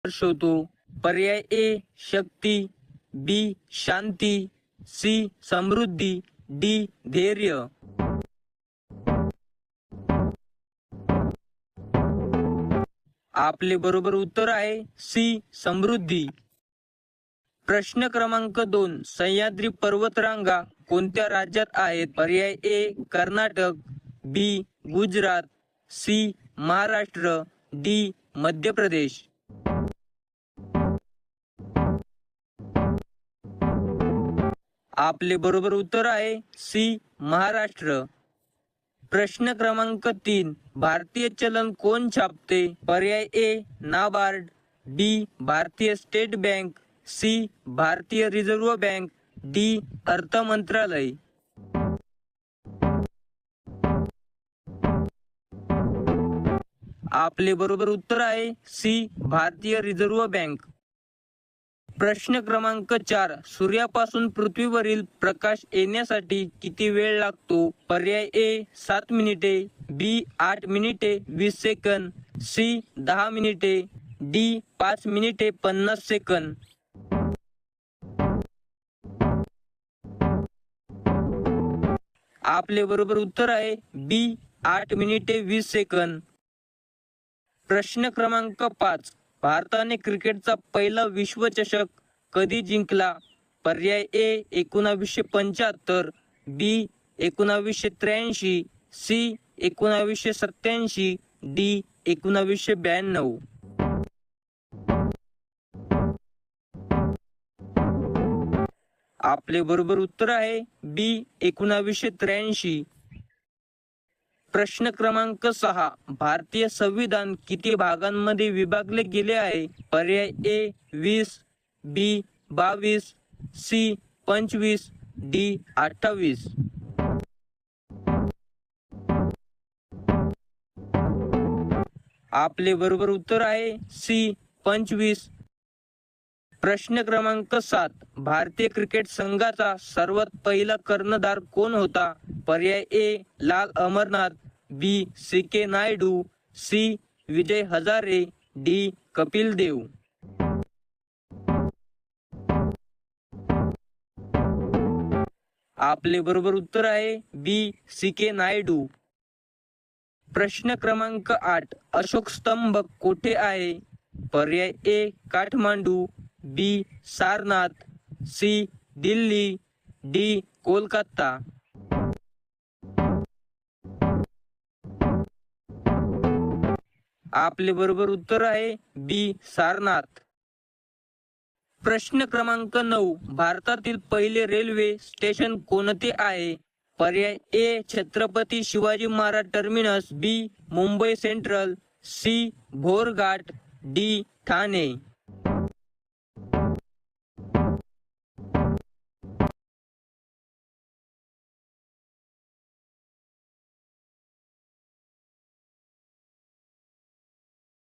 दर्शवतो? पर्याय ए शक्ती, बी शांती, सी समृद्धी, डी धैर्य. आपले बरोबर उत्तर आहे सी समृद्धी. प्रश्न क्रमांक 2. सह्याद्री पर्वतरांगा कोणत्या राज्यात आहेत? पर्याय ए कर्नाटक, बी गुजरात, सी महाराष्ट्र, डी मध्य प्रदेश. आपले बरोबर उत्तर आहे सी महाराष्ट्र. प्रश्न क्रमांक 3. भारतीय चलन कोण छापते? पर्याय ए नाबार्ड, बी भारतीय स्टेट बँक, सी भारतीय रिझर्व्ह बँक, डी अर्थ मंत्रालय. आपले बरोबर उत्तर आहे सी भारतीय रिझर्व्ह बँक. प्रश्न क्रमांक 4. सूर्यापासून पृथ्वीवरील प्रकाश येण्यासाठी किती वेळ लागतो? पर्याय ए 7 मिनिटे, बी 8 मिनिटे 20 सेकंद, सी 10 मिनिटे, डी 5 मिनिटे 50 सेकंद. आपले बरोबर उत्तर आहे बी 8 मिनिटे 20 सेकंद. प्रश्न क्रमांक 5. भारताने क्रिकेटचा पहिला विश्वचषक कधी जिंकला? पर्याय ए 1975, बी 1983, सी 1987, डी 1992. आपले बरोबर उत्तर आहे बी 1983. प्रश्न क्रमांक 6. भारतीय संविधान किती भागांमध्ये विभागले गेले आहे? पर्याय ए 20, बी 22, सी 25, डी 28. आपले बरोबर उत्तर आहे सी 25. प्रश्न क्रमांक 7. भारतीय क्रिकेट संघाचा सर्वात पहिला कर्णधार कोण होता? पर्याय ए लाल अमरनाथ, बी सी के नायडू, सी विजय हजारे, डी कपिल देव. आपले बरोबर उत्तर आहे बी सी के नायडू. प्रश्न क्रमांक 8. अशोक स्तंभ कोठे आहे? पर्याय ए काठमांडू, बी सारनाथ, सी दिल्ली, डी कोलकाता. आपले बरोबर उत्तर आहे बी सारनाथ. प्रश्न क्रमांक 9. भारतातील पहिले रेल्वे स्टेशन कोणते आहे? पर्याय A Chhatrapati Shivaji Maharaj terminus, B Mumbai central, C Bhorghat, D Thane.